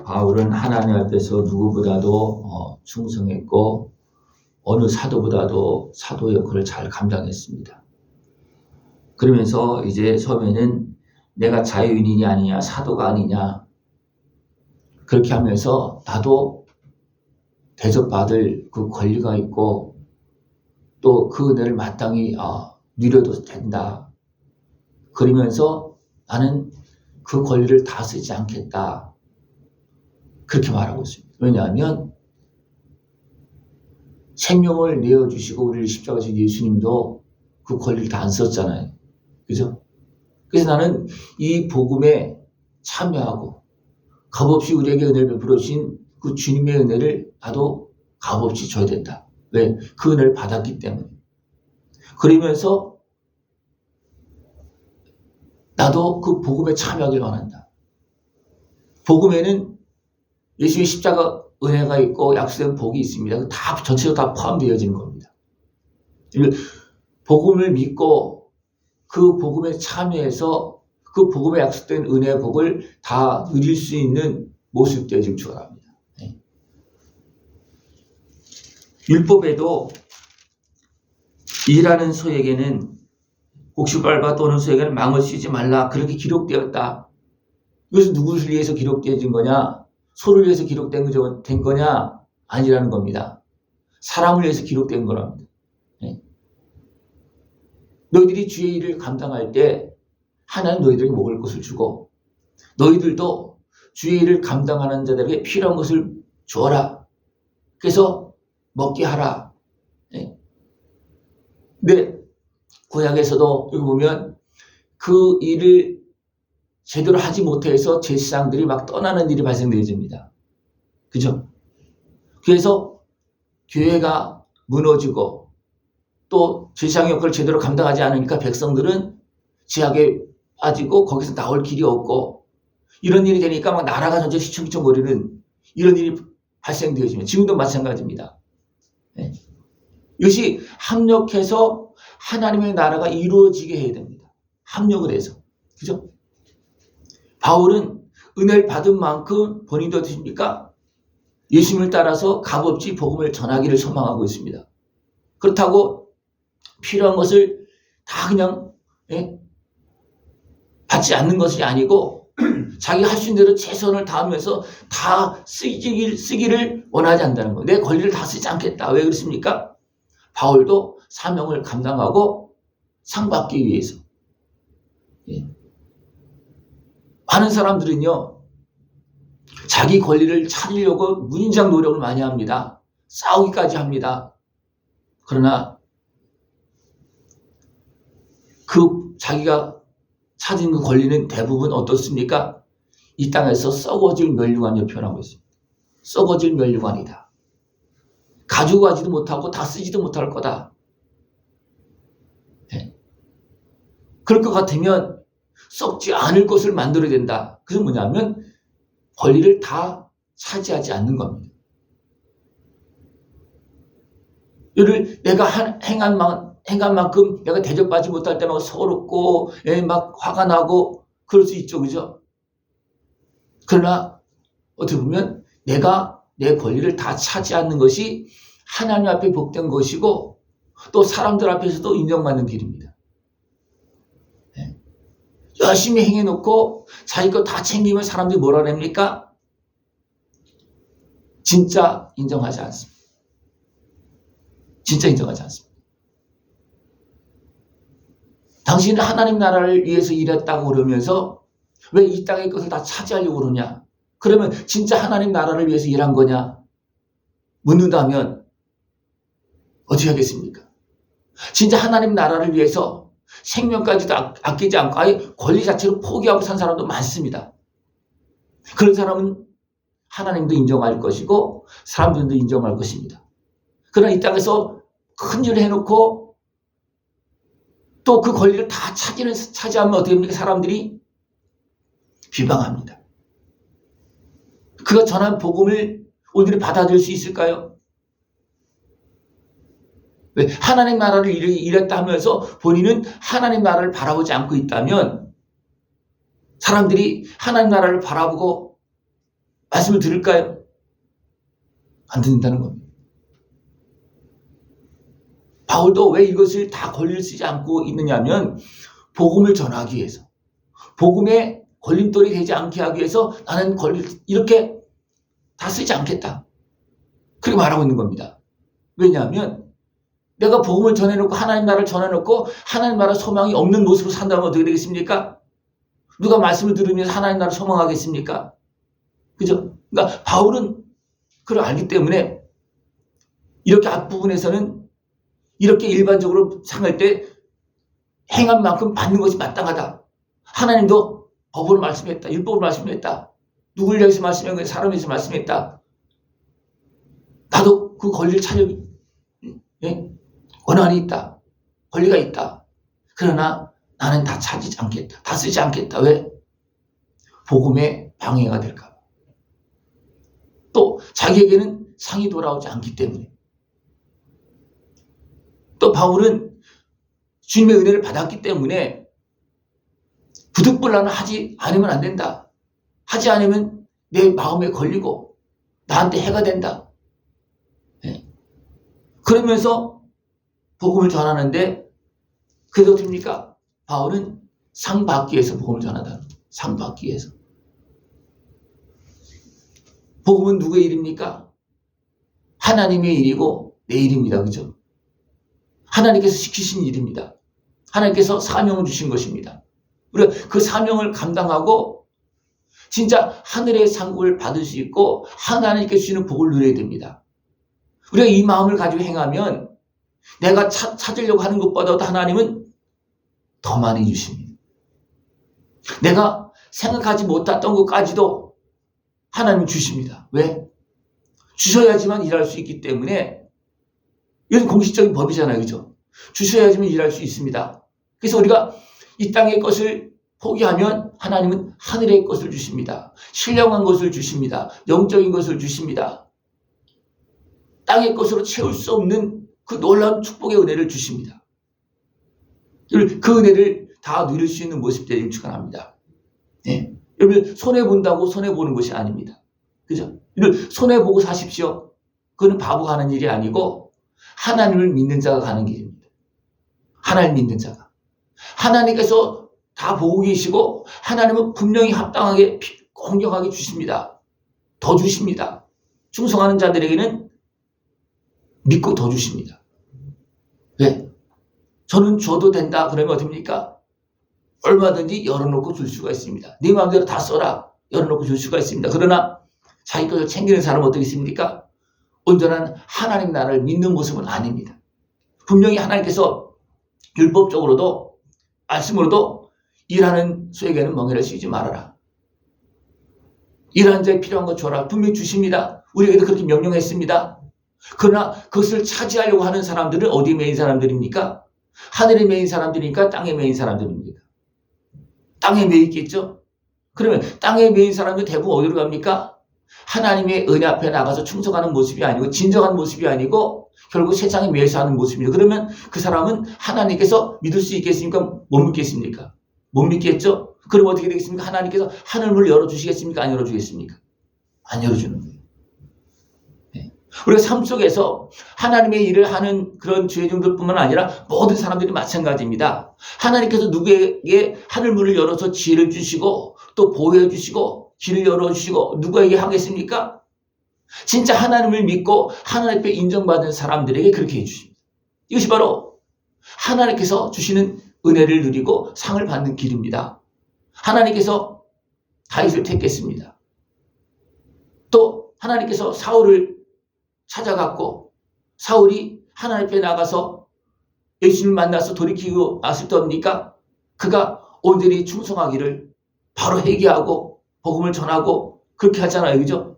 바울은 하나님 앞에서 누구보다도 충성했고 어느 사도보다도 사도 역할을 잘 감당했습니다. 그러면서 이제 처음에는 내가 자유인이 아니냐 사도가 아니냐 그렇게 하면서 나도 대접받을 그 권리가 있고 또 그 은혜를 마땅히 누려도 된다. 그러면서 나는 그 권리를 다 쓰지 않겠다. 그렇게 말하고 있습니다. 왜냐하면 생명을 내어주시고 우리를 십자가에 지신 예수님도 그 권리를 다 안 썼잖아요. 그죠? 그래서 나는 이 복음에 참여하고 값없이 우리에게 은혜를 베풀어 주신 그 주님의 은혜를 나도 값없이 줘야 된다. 왜? 그 은혜를 받았기 때문에. 그러면서 나도 그 복음에 참여하길 원한다. 복음에는 예수의 십자가 은혜가 있고 약속된 복이 있습니다. 다 전체로 다 포함되어지는 겁니다. 복음을 믿고 그 복음에 참여해서 그 복음에 약속된 은혜의 복을 다 누릴 수 있는 모습들이 지금 추가합니다. 율법에도 일하는 소에게는 곡식발과 또는 소에게는 망을 씌우지 말라 그렇게 기록되었다. 이것은 누구를 위해서 기록되어진 거냐? 소를 위해서 기록된 거냐? 아니라는 겁니다. 사람을 위해서 기록된 거랍니다. 너희들이 주의 일을 감당할 때 하나님 너희들에게 먹을 것을 주고 너희들도 주의 일을 감당하는 자들에게 필요한 것을 주어라. 그래서 먹게 하라. 근데 구약에서도 여기 보면 그 일을 제대로 하지 못해서 제사장들이 막 떠나는 일이 발생되어집니다. 그죠? 그래서 교회가 무너지고 또 제사장 역할을 제대로 감당하지 않으니까 백성들은 죄악에 빠지고 거기서 나올 길이 없고 이런 일이 되니까 막 나라가 전체 휘청휘청거리는 이런 일이 발생되어집니다. 지금도 마찬가지입니다. 이것이 합력해서 하나님의 나라가 이루어지게 해야 됩니다. 합력을 해서. 그죠? 바울은 은혜를 받은 만큼 본인이 어떠십니까? 예수님을 따라서 값없이 복음을 전하기를 소망하고 있습니다. 그렇다고 필요한 것을 다 그냥 받지 않는 것이 아니고 자기가 할 수 있는 대로 최선을 다하면서 다 쓰기를 원하지 않는다는 거예요. 내 권리를 다 쓰지 않겠다. 왜 그렇습니까? 바울도 사명을 감당하고 상 받기 위해서. 많은 사람들은요, 자기 권리를 찾으려고 무진장 노력을 많이 합니다. 싸우기까지 합니다. 그러나 그 자기가 찾은 그 권리는 대부분 어떻습니까? 이 땅에서 썩어질 멸류관을 표현하고 있습니다. 썩어질 멸류관이다. 가지고 가지도 못하고 다 쓰지도 못할 거다. 그럴 것 같으면 썩지 않을 것을 만들어야 된다. 그것은 뭐냐면 권리를 다 차지하지 않는 겁니다. 이를 내가 행한 만큼 내가 대접받지 못할 때 막 서럽고 막 화가 나고 그럴 수 있죠. 그죠? 그러나 어떻게 보면 내가 내 권리를 다 차지하는 것이 하나님 앞에 복된 것이고 또 사람들 앞에서도 인정받는 길입니다. 열심히 행해놓고 자기 거 다 챙기면 사람들이 뭐라 그럽니까? 진짜 인정하지 않습니다. 진짜 인정하지 않습니다. 당신은 하나님 나라를 위해서 일했다고 그러면서 왜 이 땅의 것을 다 차지하려고 그러냐? 그러면 진짜 하나님 나라를 위해서 일한 거냐? 묻는다면 어떻게 하겠습니까? 진짜 하나님 나라를 위해서 생명까지도 아끼지 않고 아예 권리 자체를 포기하고 산 사람도 많습니다. 그런 사람은 하나님도 인정할 것이고 사람들도 인정할 것입니다. 그러나 이 땅에서 큰 일을 해놓고 또 그 권리를 다 차지하면 어떻게 됩니까? 사람들이 비방합니다. 그가 전한 복음을 우리들이 받아들일 수 있을까요? 왜? 하나님 나라를 일했다 하면서 본인은 하나님 나라를 바라보지 않고 있다면 사람들이 하나님 나라를 바라보고 말씀을 들을까요? 안 듣는다는 겁니다. 바울도 왜 이것을 다 권리를 쓰지 않고 있느냐면 복음을 전하기 위해서, 복음에 걸림돌이 되지 않게 하기 위해서 나는 이렇게 다 쓰지 않겠다. 그렇게 말하고 있는 겁니다. 왜냐하면 내가 복음을 전해놓고 하나님 나라를 전해놓고 하나님 나라 소망이 없는 모습으로 산다면 어떻게 되겠습니까? 누가 말씀을 들으면서 하나님 나라를 소망하겠습니까? 그죠? 그러니까 바울은 그걸 알기 때문에 이렇게 앞부분에서는 이렇게 일반적으로 상할 때 행한 만큼 받는 것이 마땅하다. 하나님도 법으로 말씀했다. 율법으로 말씀했다. 누구를 위해서 말씀한 거야? 사람을 위해서 말씀했다. 나도 그 권리를 차려, 권한이 있다. 권리가 있다. 그러나 나는 다 찾지 않겠다. 다 쓰지 않겠다. 왜? 복음에 방해가 될까 봐. 또 자기에게는 상이 돌아오지 않기 때문에. 또 바울은 주님의 은혜를 받았기 때문에 부득불란을 하지 않으면 안 된다. 하지 않으면 내 마음에 걸리고 나한테 해가 된다. 그러면서 복음을 전하는데 그래도 됩니까? 바울은 상 받기 위해서 복음을 전하다. 상 받기 위해서. 복음은 누구의 일입니까? 하나님의 일이고 내 일입니다. 그죠? 하나님께서 시키신 일입니다. 하나님께서 사명을 주신 것입니다. 우리가 그 사명을 감당하고 진짜 하늘의 상급을 받을 수 있고 하나님께 주시는 복을 누려야 됩니다. 우리가 이 마음을 가지고 행하면 내가 찾으려고 하는 것보다도 하나님은 더 많이 주십니다. 내가 생각하지 못했던 것까지도 하나님은 주십니다. 왜? 주셔야지만 일할 수 있기 때문에 이건 공식적인 법이잖아요. 그죠? 주셔야지만 일할 수 있습니다. 그래서 우리가 이 땅의 것을 포기하면 하나님은 하늘의 것을 주십니다. 신령한 것을 주십니다. 영적인 것을 주십니다. 땅의 것으로 채울 수 없는 그 놀라운 축복의 은혜를 주십니다. 그 은혜를 다 누릴 수 있는 모습들을 축원합니다. 네. 여러분 손해본다고 손해보는 것이 아닙니다. 그죠? 손해보고 사십시오. 그거는 바보가 하는 일이 아니고 하나님을 믿는 자가 가는 길입니다. 하나님 믿는 자가. 하나님께서 다 보고 계시고 하나님은 분명히 합당하게 공정하게 주십니다. 더 주십니다. 충성하는 자들에게는 믿고 더 주십니다. 왜? 저는 줘도 된다 그러면 어떻습니까? 얼마든지 열어놓고 줄 수가 있습니다. 네 마음대로 다 써라. 열어놓고 줄 수가 있습니다. 그러나 자기 것을 챙기는 사람은 어떻게 있습니까? 온전한 하나님 나라를 믿는 모습은 아닙니다. 분명히 하나님께서 율법적으로도 말씀으로도 일하는 수에게는 멍에를 씌우지 말아라. 일하는 자에 필요한 거 줘라. 분명히 주십니다. 우리에게도 그렇게 명령했습니다. 그러나 그것을 차지하려고 하는 사람들은 어디에 매인 사람들입니까? 하늘에 매인 사람들입니까? 땅에 매인 사람들입니까? 땅에 매여 있겠죠? 그러면 땅에 매인 사람들 대부분 어디로 갑니까? 하나님의 은혜 앞에 나가서 충성하는 모습이 아니고 진정한 모습이 아니고 결국 세상에 매여서 하는 모습입니다. 그러면 그 사람은 하나님께서 믿을 수 있겠습니까? 못 믿겠습니까? 못 믿겠죠? 그럼 어떻게 되겠습니까? 하나님께서 하늘문을 열어주시겠습니까? 안 열어주겠습니까? 안 열어주는 거예요. 네. 우리가 삶 속에서 하나님의 일을 하는 그런 죄종들뿐만 아니라 모든 사람들이 마찬가지입니다. 하나님께서 누구에게 하늘문을 열어서 지혜를 주시고 또 보호해 주시고 길을 열어주시고 누구에게 하겠습니까? 진짜 하나님을 믿고 하나님 앞에 인정받은 사람들에게 그렇게 해주십니다. 이것이 바로 하나님께서 주시는 은혜를 누리고 상을 받는 길입니다. 하나님께서 다윗을 택했습니다. 또 하나님께서 사울을 찾아갔고 사울이 하나님 앞에 나가서 예수님을 만나서 돌이키고 났을 때입니까? 그가 온전히 충성하기를 바로 회개하고 복음을 전하고 그렇게 하잖아요. 그죠?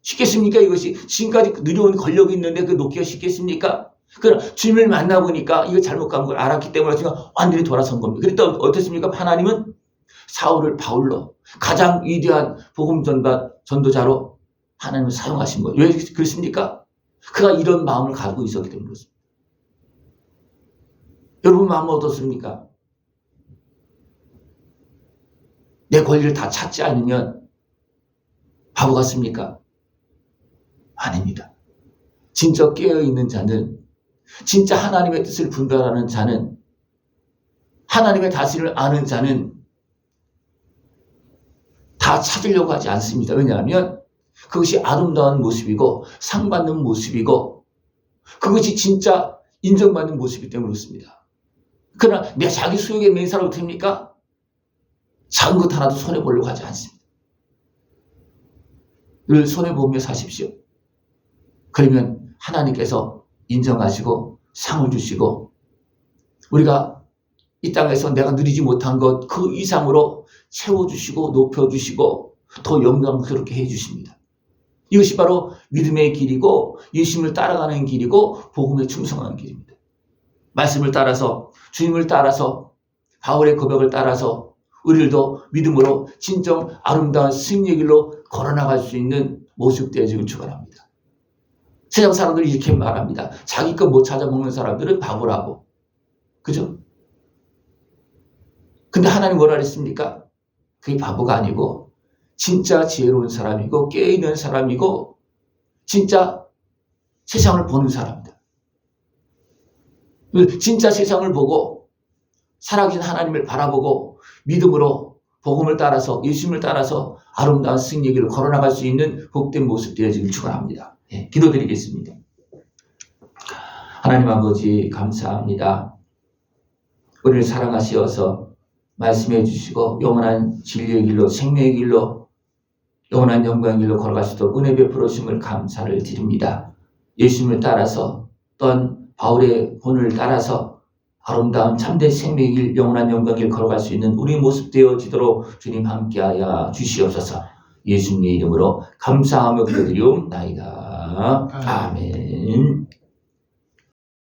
쉽겠습니까? 이것이 지금까지 누려온 권력이 있는데 그 놓기가 쉽겠습니까? 그러나 주님을 만나보니까 이거 잘못 간 걸 알았기 때문에 지금 완전히 돌아선 겁니다. 그랬더니 어떻습니까? 하나님은 사울을 바울로 가장 위대한 복음 전도자로 하나님을 사용하신 거예요. 왜 그렇습니까? 그가 이런 마음을 가지고 있었기 때문에 그렇습니다. 여러분 마음은 어떻습니까? 내 권리를 다 찾지 않으면 바보 같습니까? 아닙니다. 진짜 깨어있는 자는, 진짜 하나님의 뜻을 분별하는 자는, 하나님의 다스림을 아는 자는 다 찾으려고 하지 않습니다. 왜냐하면 그것이 아름다운 모습이고 상받는 모습이고 그것이 진짜 인정받는 모습이기 때문에 그렇습니다. 그러나 내 자기 수욕에 매사로 됩니까? 작은 것 하나도 손해보려고 하지 않습니다. 늘 손해보며 사십시오. 그러면 하나님께서 인정하시고 상을 주시고 우리가 이 땅에서 내가 누리지 못한 것 그 이상으로 채워주시고 높여주시고 더 영광스럽게 해주십니다. 이것이 바로 믿음의 길이고 예수님을 따라가는 길이고 복음에 충성하는 길입니다. 말씀을 따라서 주님을 따라서 바울의 고백을 따라서 우리들도 믿음으로 진정 아름다운 승리의 길로 걸어나갈 수 있는 모습 되어지길 축원합니다. 세상 사람들이 이렇게 말합니다. 자기 것 못 찾아먹는 사람들은 바보라고. 그죠? 근데 하나님 뭐라 그랬습니까? 그게 바보가 아니고 진짜 지혜로운 사람이고 깨어있는 사람이고 진짜 세상을 보는 사람이다. 진짜 세상을 보고 살아계신 하나님을 바라보고 믿음으로 복음을 따라서 예수님을 따라서 아름다운 승리의 길을 걸어나갈 수 있는 복된 모습 되어지길 축원합니다. 예, 기도드리겠습니다. 하나님 아버지 감사합니다. 우리를 사랑하시어서 말씀해 주시고 영원한 진리의 길로 생명의 길로 영원한 영광의 길로 걸어갈 수 있도록 은혜 베풀어 주심을 감사를 드립니다. 예수님을 따라서 또한 바울의 본을 따라서 아름다운 참된 생명의 길 영원한 영광의 길 걸어갈 수 있는 우리 모습 되어지도록 주님 함께하여 주시옵소서. 예수님의 이름으로 감사하며 기도드리옵나이다. 아멘.